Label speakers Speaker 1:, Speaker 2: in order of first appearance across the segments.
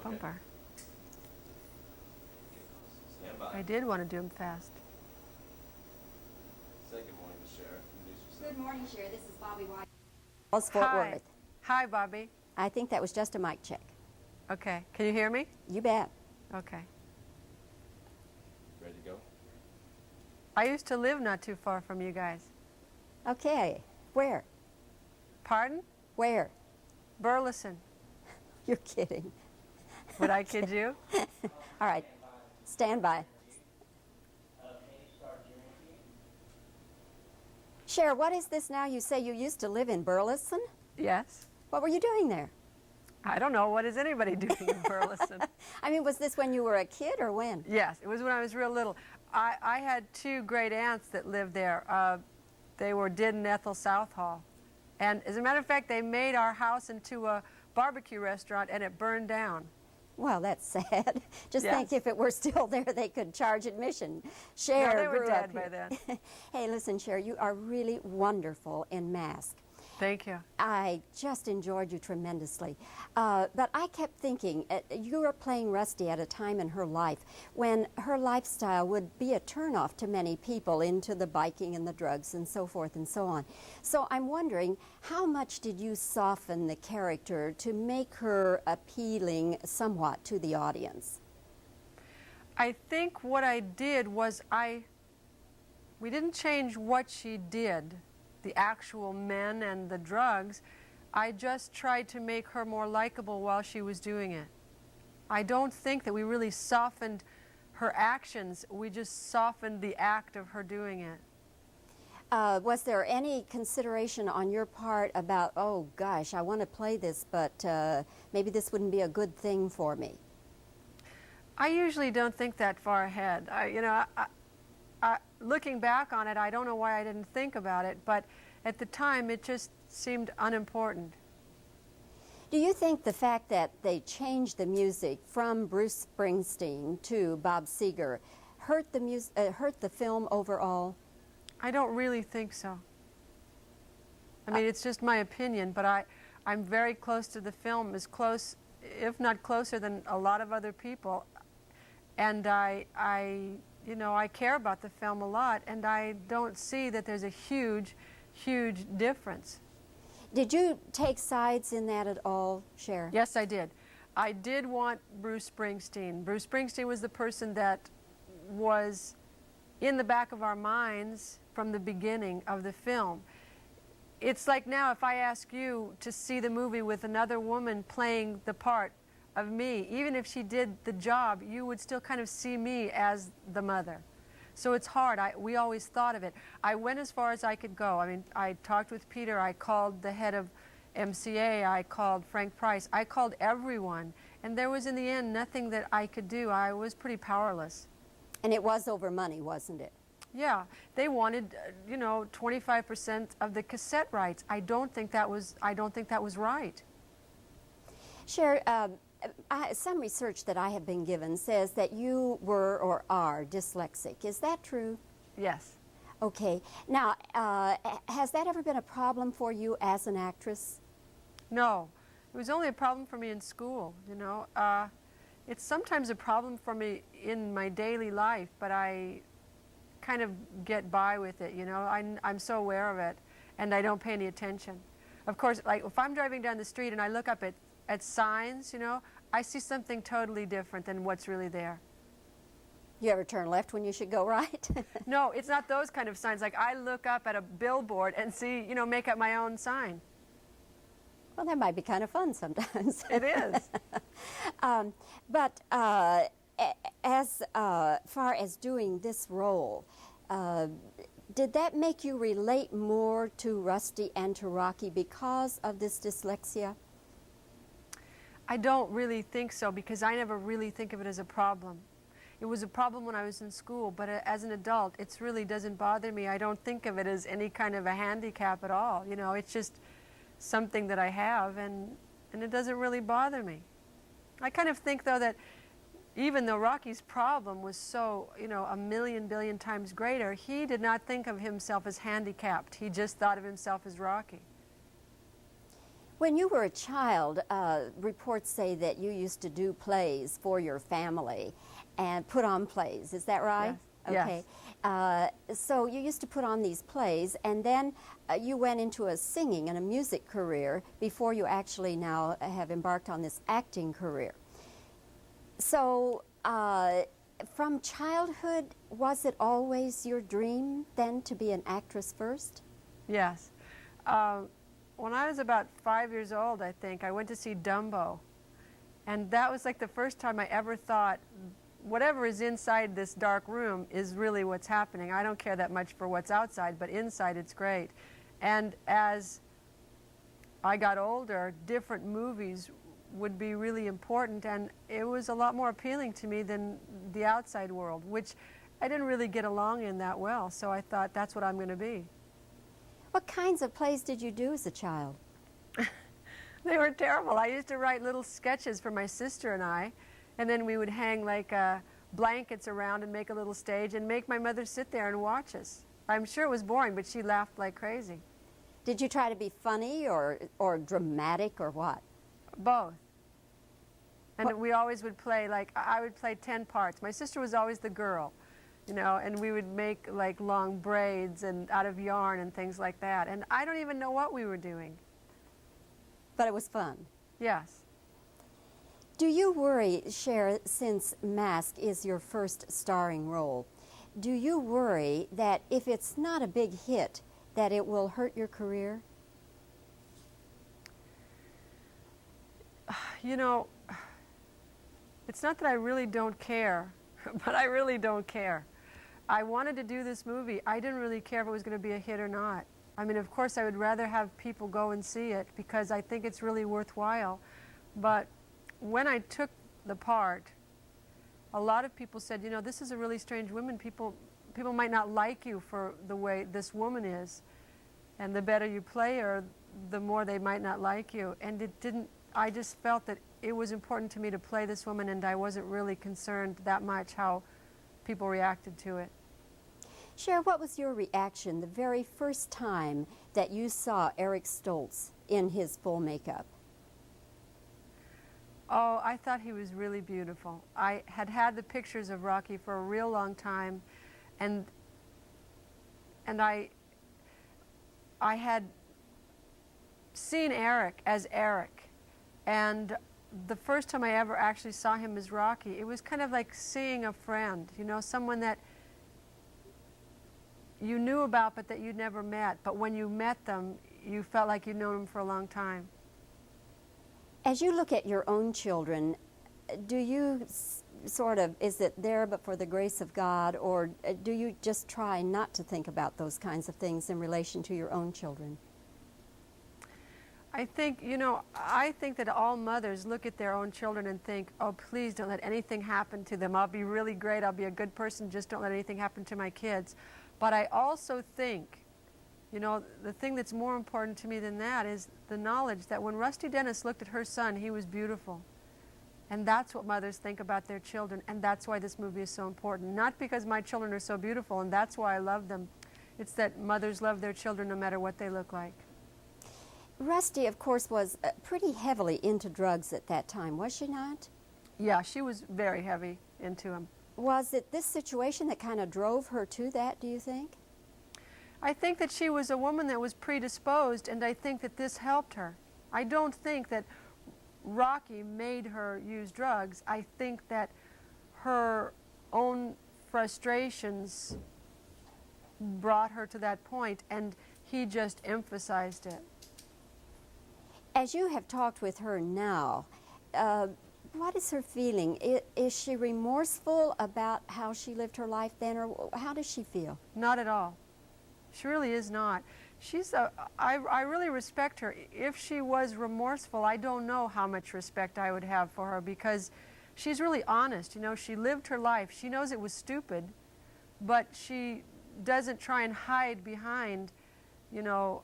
Speaker 1: bumper.
Speaker 2: Stand by.
Speaker 1: I did want to do them fast.
Speaker 2: Say good morning to Cher. Introduce yourself.
Speaker 3: Good morning, Cher. This is Bobbie Wygant. Fort
Speaker 1: Hi.
Speaker 3: Worth.
Speaker 1: Hi, Bobbie.
Speaker 3: I think that was just a mic check.
Speaker 1: Okay. Can you hear me?
Speaker 3: You bet.
Speaker 1: Okay.
Speaker 2: Ready to go?
Speaker 1: I used to live not too far from you guys.
Speaker 3: Okay. Where?
Speaker 1: Pardon?
Speaker 3: Where?
Speaker 1: Burleson.
Speaker 3: You're kidding.
Speaker 1: Would I kid you?
Speaker 3: All right. Stand by. Cher, what is this now? You say you used to live in Burleson?
Speaker 1: Yes.
Speaker 3: What were you doing there?
Speaker 1: I don't know. What is anybody doing in Burleson?
Speaker 3: I mean, was this when you were a kid or when?
Speaker 1: Yes, it was when I was real little. I had two great aunts that lived there. They were Did and Ethel Southall. And as a matter of fact, they made our house into a barbecue restaurant and it burned down.
Speaker 3: Well, that's sad. Just
Speaker 1: Yes.
Speaker 3: think if it were still there, they could charge admission. Cher
Speaker 1: No, they were
Speaker 3: grew
Speaker 1: dead
Speaker 3: up
Speaker 1: by
Speaker 3: here.
Speaker 1: then.
Speaker 3: Hey, listen, Cher, you are really wonderful in mask.
Speaker 1: Thank you.
Speaker 3: I just enjoyed you tremendously. But I kept thinking, you were playing Rusty at a time in her life when her lifestyle would be a turnoff to many people into the biking and the drugs and so forth and so on. So I'm wondering, how much did you soften the character to make her appealing somewhat to the audience?
Speaker 1: I think what I did was we didn't change what she did, the actual men and the drugs. I just tried to make her more likable while she was doing it. I don't think that we really softened her actions. We just softened the act of her doing it.
Speaker 3: Was there any consideration on your part about, oh gosh, I want to play this, but maybe this wouldn't be a good thing for me?
Speaker 1: I usually don't think that far ahead. Looking back on it, I don't know why I didn't think about it, but at the time it just seemed unimportant.
Speaker 3: Do you think the fact that they changed the music from Bruce Springsteen to Bob Seger hurt the film overall?
Speaker 1: I don't really think so. I mean, it's just my opinion, but I'm very close to the film, as close, if not closer than a lot of other people. And I care about the film a lot, and I don't see that there's a huge, huge difference.
Speaker 3: Did you take sides in that at all, Cher?
Speaker 1: Yes, I did. I did want Bruce Springsteen. Bruce Springsteen was the person that was in the back of our minds from the beginning of the film. It's like now if I ask you to see the movie with another woman playing the part of me, even if she did the job, you would still kind of see me as the mother. So it's hard. We always thought of it. I went as far as I could go. I mean, I talked with Peter. I called the head of MCA. I called Frank Price. I called everyone. And there was, in the end, nothing that I could do. I was pretty powerless.
Speaker 3: And it was over money, wasn't it?
Speaker 1: Yeah. They wanted, 25% of the cassette rights. I don't think that was right.
Speaker 3: Cher, some research that I have been given says that you were or are dyslexic. Is that true?
Speaker 1: Yes.
Speaker 3: Okay. Now, has that ever been a problem for you as an actress?
Speaker 1: No. It was only a problem for me in school, It's sometimes a problem for me in my daily life, but I kind of get by with it, I'm so aware of it, and I don't pay any attention. Of course, like if I'm driving down the street and I look up at signs, I see something totally different than what's really there.
Speaker 3: You ever turn left when you should go right?
Speaker 1: No, it's not those kind of signs. Like I look up at a billboard and see, make up my own sign.
Speaker 3: Well, that might be kind of fun sometimes.
Speaker 1: It is.
Speaker 3: But as far as doing this role, did that make you relate more to Rusty and to Rocky because of this dyslexia?
Speaker 1: I don't really think so, because I never really think of it as a problem. It was a problem when I was in school, but as an adult, it really doesn't bother me. I don't think of it as any kind of a handicap at all. It's just something that I have, and it doesn't really bother me. I kind of think, though, that even though Rocky's problem was so, a million billion times greater, he did not think of himself as handicapped. He just thought of himself as Rocky.
Speaker 3: When you were a child, reports say that you used to do plays for your family and put on plays. Is that right?
Speaker 1: Yes.
Speaker 3: Okay. So you used to put on these plays, and then you went into a singing and a music career before you actually now have embarked on this acting career. So from childhood, was it always your dream then to be an actress first?
Speaker 1: Yes. When I was about 5 years old, I think, I went to see Dumbo. And that was like the first time I ever thought, whatever is inside this dark room is really what's happening. I don't care that much for what's outside, but inside it's great. And as I got older, different movies would be really important, and it was a lot more appealing to me than the outside world, which I didn't really get along in that well. So I thought, that's what I'm going to be.
Speaker 3: What kinds of plays did you do as a child?
Speaker 1: They were terrible. I used to write little sketches for my sister and I, and then we would hang like blankets around and make a little stage and make my mother sit there and watch us. I'm sure it was boring, but she laughed like crazy.
Speaker 3: Did you try to be funny or dramatic or what?
Speaker 1: Both. And we always would play, like, I would play 10 parts. My sister was always the girl, you know, and we would make like long braids and out of yarn and things like that. And I don't even know what we were doing.
Speaker 3: But it was fun.
Speaker 1: Yes.
Speaker 3: Do you worry, Cher, since Mask is your first starring role, do you worry that if it's not a big hit, that it will hurt your career?
Speaker 1: You know, it's not that I really don't care, but I really don't care. I wanted to do this movie. I didn't really care if it was going to be a hit or not. I mean, of course, I would rather have people go and see it because I think it's really worthwhile. But when I took the part, a lot of people said, you know, this is a really strange woman. People might not like you for the way this woman is. And the better you play her, the more they might not like you. And it didn't, I just felt that it was important to me to play this woman, and I wasn't really concerned that much how people reacted to it.
Speaker 3: Cher, what was your reaction the very first time that you saw Eric Stoltz in his full makeup?
Speaker 1: Oh, I thought he was really beautiful. I had had the pictures of Rocky for a real long time, and I had seen Eric as Eric, and the first time I ever actually saw him as Rocky, it was kind of like seeing a friend, you know, someone that you knew about but that you'd never met. But when you met them, you felt like you'd known them for a long time.
Speaker 3: As you look at your own children, do you sort of, is it there but for the grace of God, or do you just try not to think about those kinds of things in relation to your own children?
Speaker 1: I think, you know, I think that all mothers look at their own children and think, oh, please don't let anything happen to them. I'll be really great. I'll be a good person. Just don't let anything happen to my kids. But I also think, you know, the thing that's more important to me than that is the knowledge that when Rusty Dennis looked at her son, he was beautiful. And that's what mothers think about their children, and that's why this movie is so important. Not because my children are so beautiful, and that's why I love them. It's that mothers love their children no matter what they look like.
Speaker 3: Rusty, of course, was pretty heavily into drugs at that time, was she not?
Speaker 1: Yeah, she was very heavy into him.
Speaker 3: Was it this situation that kind of drove her to that, do you think?
Speaker 1: I think that she was a woman that was predisposed, and I think that this helped her. I don't think that Rocky made her use drugs. I think that her own frustrations brought her to that point, and he just emphasized it.
Speaker 3: As you have talked with her now, what is her feeling? Is she remorseful about how she lived her life then, or how does she feel?
Speaker 1: Not at all. She really is not. I really respect her. If she was remorseful, I don't know how much respect I would have for her, because she's really honest. You know, she lived her life. She knows it was stupid, but she doesn't try and hide behind, you know,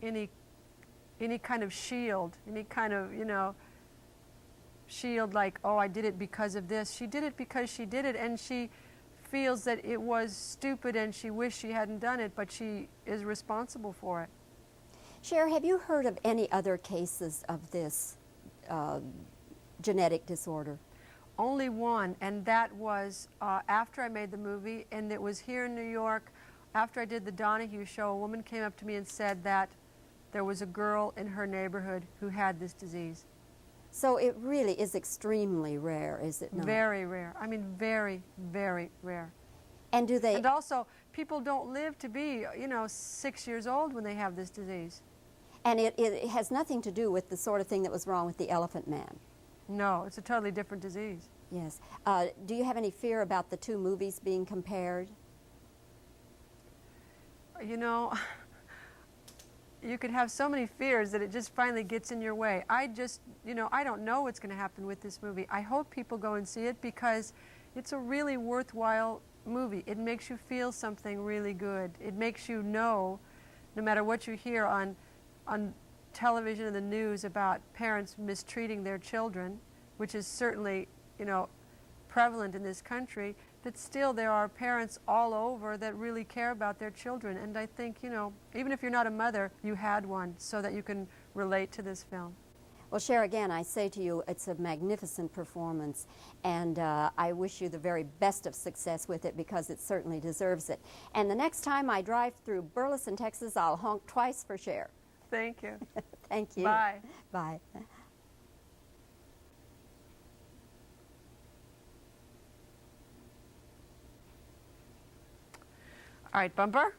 Speaker 1: any kind of shield, any kind of, you know, shield like, oh, I did it because of this. She did it because she did it, and she feels that it was stupid and she wished she hadn't done it, but she is responsible for it.
Speaker 3: Cher, have you heard of any other cases of this genetic disorder?
Speaker 1: Only one, and that was after I made the movie, and it was here in New York. After I did the Donahue show, a woman came up to me and said that there was a girl in her neighborhood who had this disease.
Speaker 3: So it really is extremely rare, is it not?
Speaker 1: Very rare. I mean, very, very rare.
Speaker 3: And do they?
Speaker 1: And also, people don't live to be, 6 years old when they have this disease.
Speaker 3: And it has nothing to do with the sort of thing that was wrong with the Elephant Man.
Speaker 1: No, it's a totally different disease.
Speaker 3: Yes. Do you have any fear about the two movies being compared?
Speaker 1: You know, you could have so many fears that it just finally gets in your way. I just, I don't know what's going to happen with this movie. I hope people go and see it because it's a really worthwhile movie. It makes you feel something really good. It makes you know, no matter what you hear on television and the news about parents mistreating their children, which is certainly, prevalent in this country, that still there are parents all over that really care about their children. And I think, even if you're not a mother, you had one so that you can relate to this film.
Speaker 3: Well, Cher, again, I say to you, it's a magnificent performance, and I wish you the very best of success with it because it certainly deserves it. And the next time I drive through Burleson, Texas, I'll honk twice for Cher.
Speaker 1: Thank you.
Speaker 3: Thank you.
Speaker 1: Bye.
Speaker 3: Bye.
Speaker 1: All right, bumper.